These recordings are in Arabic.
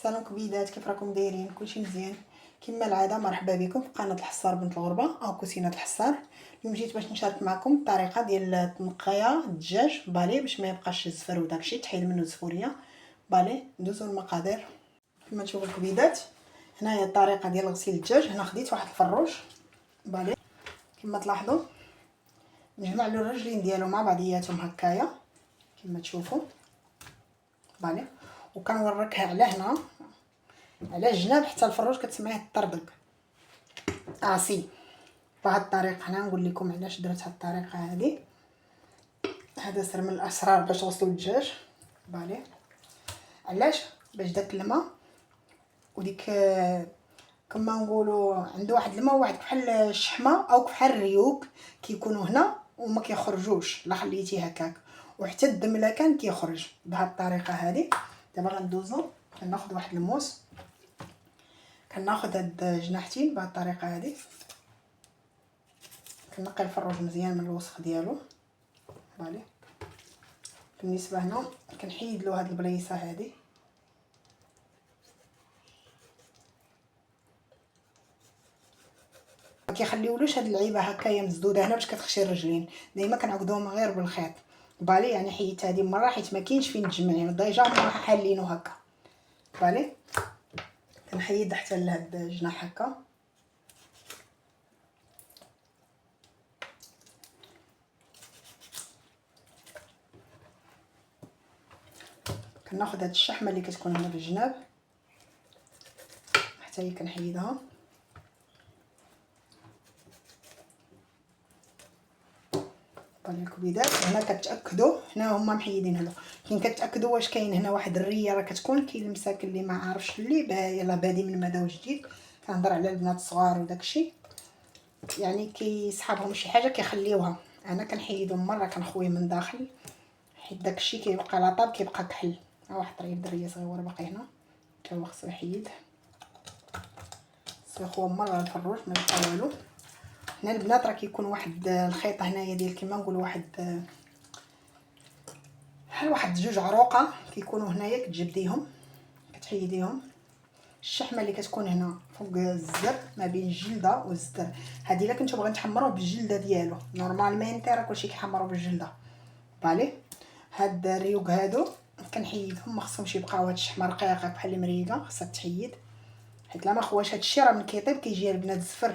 سلام كبيدات، كيف راكم دايرين؟ كلشي مزيان كما العاده. مرحبا بكم في قناه الحصار بنت الغربه او كوسينه الحصار. اليوم جيت باش نشارك معكم الطريقه ديال تنقيه الدجاج بالي باش ما يبقاش الزفر وداكشي، تحيد منه الزفوريه بالي. ندوزو المقادير كما تشوفوا الكبيدات. هنايا الطريقه ديال غسيل الدجاج. هنا خديت واحد الفروش بالي كما تلاحظوا، نجمع له الرجلين ديالو مع بعضياتهم هكايا كما تشوفوا بالي، وكنوركها على هنا على الجناب حتى الفروج كتسمعيه طردق عصي. بهاد الطريقه هنا نقول لكم علاش درت هاد الطريقه هذه. هذا سر من الاسرار باش تغسلوا الدجاج بالي. علاش؟ باش داك الماء وديك كما نقولوا عنده واحد الماء واحد بحال الشحمه او بحال الريوق كيكونوا هنا وما كيخرجوش لا خليتيه هكاك، وحتى الدم لا كان كيخرج بهاد الطريقه هذه. دابا غندوزو كناخذ واحد الموس، كناخذ هاد جناحتين بهاد الطريقه هذه، كنقي الفروج مزيان من الوسخ ديالو فوالا. بالنسبه هنا كنحيد له هاد البليصه هذه، ما كيخليولوش هاد اللعيبه هكايا مسدوده هنا باش كتخشي الرجلين. ديما كنعقدوهم غير بالخيط فوالا. يعني حيدت هذه مره حيت ما كاينش فين تجمعي ديجا ما حالينو هكا فوالا. كنحيد حتى لهاد الجناح هكا. كناخذ هاد الشحمه اللي كتكون هنا بالجناب حتى هي كنحيدها طالع الكبيدات. هنا كتاكدوا هنا هما محيدين هنا، كاين كتاكدوا واش كاين هنا واحد الريه راه كتكون. كاين المساكن اللي ما عارفش اللي يلا بادي من مدى جديد، كنهضر على البنات الصغار وداكشي، يعني كيسحابهم شي حاجه كيخليوها. انا كنحيدهم مره كنخويه من داخل حيت داكشي كيبقى لاطاب كيبقى كحل. ها واحد طريف دريه صغيره باقي هنا حتى هو خصو يحيد، خصو مره الفروج ما يبقى والو. هنا البنات راه كيكون واحد الخيط هنايا ديال كيما نقولوا واحد بحال واحد جوج عروقه كيكونوا هنايا، كتجبديهم كتحيديهم. الشحمه اللي كتكون هنا فوق الزر ما بين الجلده والزر، هذه الا كنتو باغيين تحمروه بالجلده ديالو نورمالمون راه كلشي كيحمروا بالجلده فالي. هاد الريوق هادو كنحيدهم، ما خصهمش يبقاو هاد الشحمه رقيقه بحال المريقه، خصها تحيد حيت لا ما خواش هادشي راه من كيطيب كيجي البنات الزفر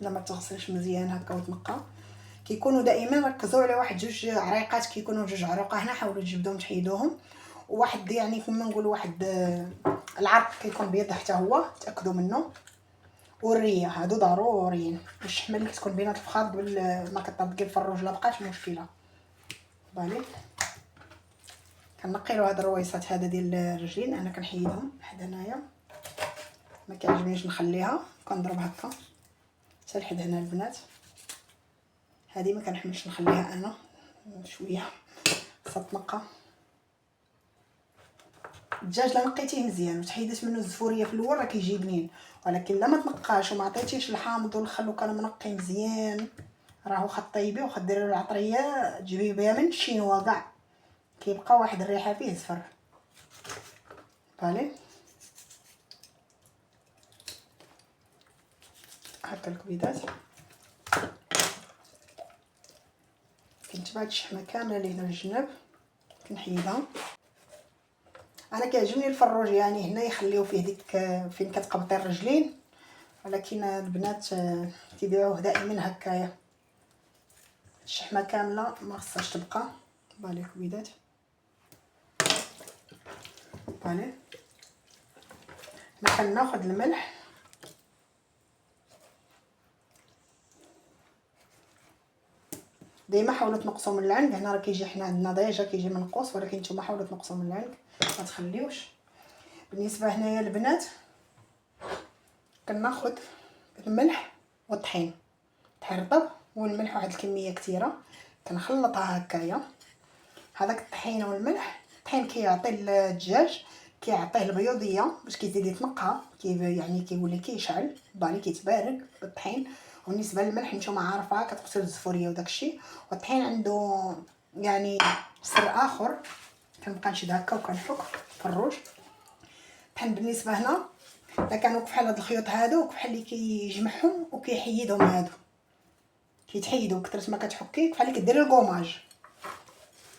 الا ما تغسلش مزيان هكا وتنقى. كيكونوا دائما ركزوا على واحد جوج عريقات، كيكونوا جوج عروقه هنا حاولوا تجبدوهم تحيدوهم. وواحد يعني كما نقولوا واحد العرق كيكون بيض حتى هو تاكدوا منه. والريه هادو ضروريين. الشحمه اللي كتكون بينات الفخاد قبل ما كطبقي الفروج لا بقاش مشكله بالي. كنقي له هاد الرويصات هذا ديال الرجلين انا كنحيدهم لحد هنايا، ما كيعجبنيش نخليها كنضرب هكا حتى لحد هنا البنات. هذه ما كنحملش نخليها انا شويه خاصها تنقى. الدجاج لا نقيتيه مزيان وتحيدت منه الزفوريه في الاول راه كيجي بنين، ولكن لا ما تنقاش وما عطيتيش الحامض والخل وكان منقي مزيان راهو خطيبي وخديري له العطريه تجيبيه بها من الشينوا كاع كيبقى واحد الريحه فيه زفر فالي. هكا الكبيدات كنتبع هاد الشحمه كامله اللي هنا في الجناب كنحيدها. انا كيعجبني الفروج يعني هنا يخليو فيه ديك فين كتقبطي الرجلين، ولكن البنات كيبيعوه دائما هكايا الشحمه كامله ما خصهاش تبقى بالي الكبيدات بالي. هنا كناخذ الملح ديما حاولوا تنقصوا من العنق. هنا راه كيجي حنا عندنا ديجا كيجي منقوص، ولكن نتوما حاولوا تنقصوا من العنق ما تخليوش. بالنسبه هنايا البنات كناخذ الملح والطحين، طحين رطب والملح واحد الكميه كثيره كنخلطها هكايا. هذاك الطحين والملح، الطحين كيعطي الدجاج كيعطيه البيوضيه باش كيزيد يتنقى يعني كيولي كيشعل بالي كيتبارك بالطحين. وبالنسبه للملح نتوما عارفه كتغسل الزفوريه وداكشي، والطحين عنده يعني سر اخر. كنبقى نشد هكا وكنحك فروج الطحين بالنسبه هنا الا كانوا بحال هاد الخيوط هادو بحال اللي كيجمعهم وكيحيدهم هادو كيتحيدوا كثرت ما كتحكي بحال اللي كديري الكوماج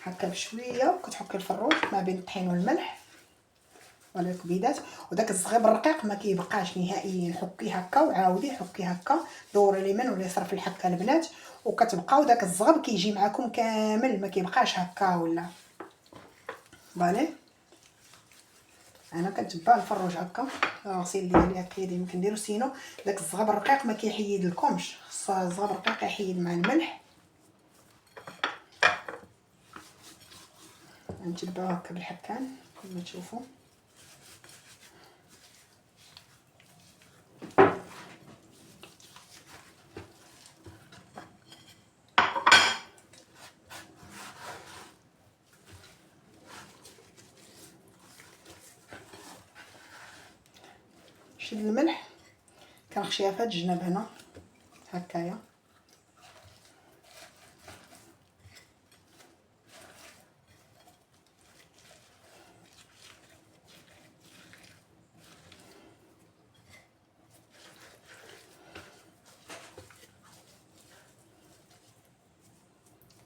هكا بشويه وكتحكي الفروج ما بين الطحين والملح ولا الكبيدات. وداك الزغيب الرقيق ما كيبقاش نهائيا، حكيه هكا وعاودي حكيه هكا، دوري اليمين واليسار في الحكه البنات وكتبقاو داك الزغب كيجي معكم كامل ما كيبقاش هكا ولا فالي. انا كنتبع الفروج هكا الغسيل ديالي هكا يمكن نديرو سينو داك الزغب الرقيق ما كيحيد لكمش، خص الزغب الرقيق يحيد مع الملح. نتبعو هكا بالحكان كما تشوفوا. شد الملح كنخشيها في هاد الجناب هنا هكايا.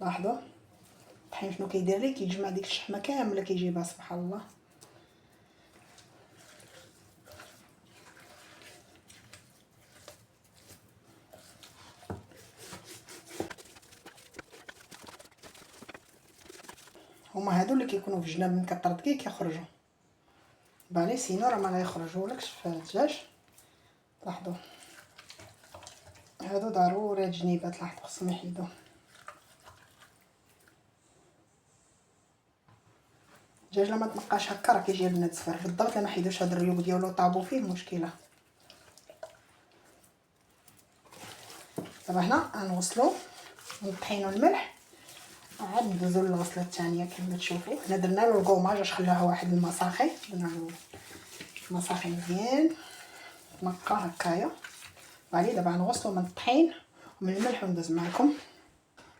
لاحظوا الطحين شنو كيدير ليه، كيجمع ديك الشحمه كامله كيجيبها سبحان الله. هما هادو اللي كيكونوا في الجناب من كطردكي كيخرجوا بالي، سينو راه ما غيخرجولكش في الدجاج. لاحظوا هادو ضروري هاد الجنيبات لاحظوا خصهم يحيدوا. الدجاج لما تنقاش هكا راه كيجي البنات زفر بالضبط. لما حيدوش هاد الريوق ديالو طابو فيه مشكله. دابا هنا غنوصلو الطحين والملح عاد ندوزو للغسله الثانيه كما تشوفوا. هنا درنا له الكوماج باش خلاها واحد المساخي، درنا له مساخي مزيان نقا هكايا. فالي دابا غنغسلو من الطحين ومن الملح وندوز معكم.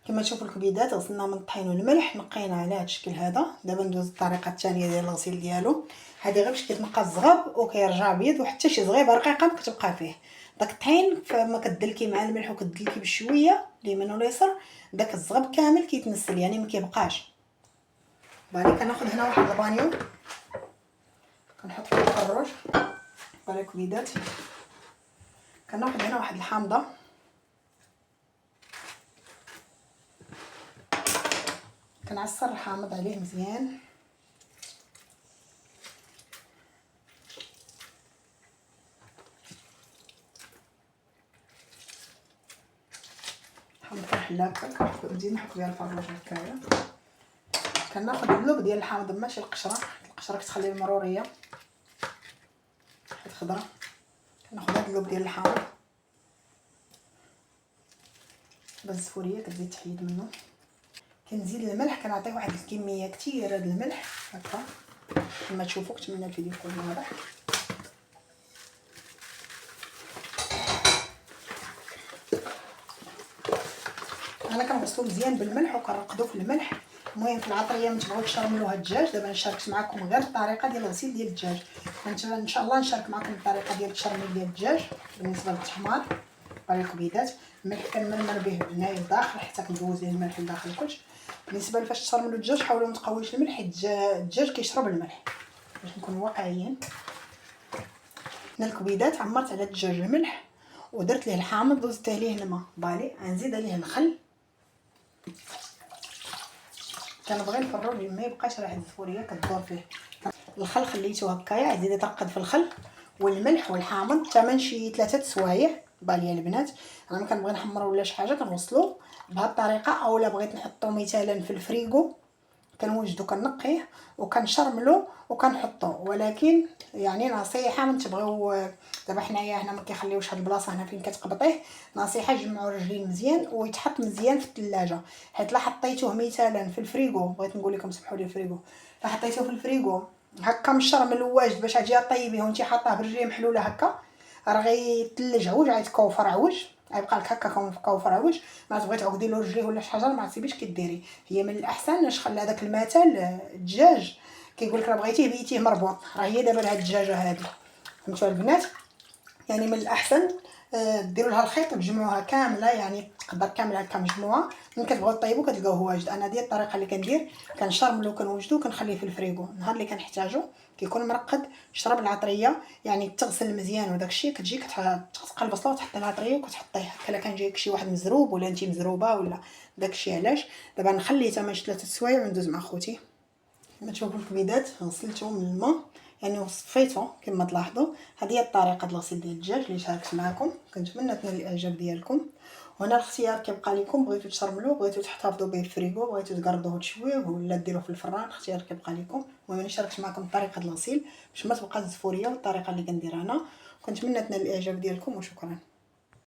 كما تشوفوا الكبيدات غسلنا من الطحين والملح نقينا على هذا الشكل هذا. دابا ندوز الطريقه الثانيه ديال الغسيل ديالو. هذه غير باش كيتنقى الزغب وكيرجع بيض وحتى شي زغيبه رقيقه ما كتبقى فيه. داك الطحين فما كدلكي مع الملح وكدلكي بشويه اليمين واليسار داك الزغب كامل كيتنسل يعني ما كيبقاش. بالي كناخذ هنا واحد البانيو كنحط فيه الفروج. بالي كبيدات كناخذ هنا واحد الحامضه كنعصر الحامض عليه مزيان. حامض كنحل هكا نزيد نحط بها الفروج هكايا. كناخذ اللوب ديال الحامض ماشي القشره، القشره كتخلي المروريه الخضره. كناخذ هذا اللوب ديال الحامض بالزفوريه كتزيد تحيد منه. كنزيد الملح كنعطيه واحد الكميه كثيره د الملح هكا كما تشوفوا. كنتمنى الفيديو يكون واضح. انا كنغسلو مزيان بالملح وكنرقدو في الملح. المهم في العطريه ما تبغيوش ترملوا هاد الدجاج. دابا شاركت معكم غير الطريقه ديال الغسيل ديال الدجاج. ان شاء الله نشارك معكم الطريقه ديال التشرميل ديال الدجاج بالنسبه للتحماض باغي الكبيدات. الملح كنمرمر به هنايا لداخل حتى كندوز ليه الملح لداخل الكلش. بالنسبه لفاش تشرملوا الدجاج حاولوا ما تقويوش الملح حيت الدجاج كيشرب الملح باش نكونوا واقعيين. هنا الكبيدات عمرت على الدجاج الملح ودرت ليه الحامض وزدت عليه الماء. بالي غنزيد عليه الخل. كنبغي الفروج ما يبقاش ريحه الزفوريه كدور فيه. الخل خليته هكايا زيد يترقد في الخل والملح والحامض حتى من شي 3 سوايع. بالي البنات انا ما كنبغي نحمرو ولا شي حاجه كنوصلو بهذه الطريقه. اولا بغيت نحطو مثلا في الفريغو كنوجدو كنقيه وكنشرملو وكنحطو. ولكن يعني نصيحه من تبغيو دابا حنايا هنا ما كيخليوش هاد البلاصه هنا فين كتقبطيه. نصيحه جمعوا رجلين مزيان ويتحط مزيان في الثلاجه. حيت لا حطيتوه مثلا في الفريغو بغيت نقول لكم سمحوا لي الفريغو لا حطيتوه في الفريغو هكا مشرمل واجد باش اجي طيبيه وانت حاطاه برجليه محلوله هكا راه غيتلج عوج غيتكوفر عوج غيبقى لك هكا كوفر عوج. ما تبغي تعقدي له رجليه ولا شي حاجه ما تسيبيش كديري. هي من الاحسن نشخل هذاك المثل الدجاج كيقول لك راه بغيتيه بيتيه مربوط. راه هي دابا هاد الدجاجه هذه، فهمتوا البنات؟ يعني من الاحسن ديروا لها الخيط وتجمعوها كامله، يعني تقدر كامله هكا مجموعه. ملي كتبغيو طيبوا كتلقاوه واجد. انا ديال الطريقه اللي كندير، كنشرملو كنوجدو كنخليه في الفريغو. النهار اللي كنحتاجو كيكون مرقد، شرب العطريه، يعني تغسل مزيان وداك الشيء. كتجي كتسقى البصله وتحط العطريه وكتحطيه هكا. الا كان جايك شي واحد مزروب ولا انت مزروبه ولا داك الشيء. علاش دابا نخليه حتى ماشي 3 سوايع وندوز مع خوتي. كما تشوفوا الكبيدات غسلتهم من الماء يعني وصفيتو كما تلاحظوا. هذه هي الطريقه ديال الغسيل ديال الدجاج اللي شاركت معكم. كنتمنى تنال الاعجاب ديالكم. وهنا الاختيار كيبقى لكم، بغيتو تشرملوه، بغيتو تحتفظوا به في الفريغو، بغيتو تقرضوه وتشويوه ولا ديروه في الفران، الاختيار كيبقى لكم. المهم انا شاركت معكم طريقه الغسيل باش ما تبقى زفوريه والطريقه اللي كندير انا. كنتمنى تنال الاعجاب ديالكم وشكرا.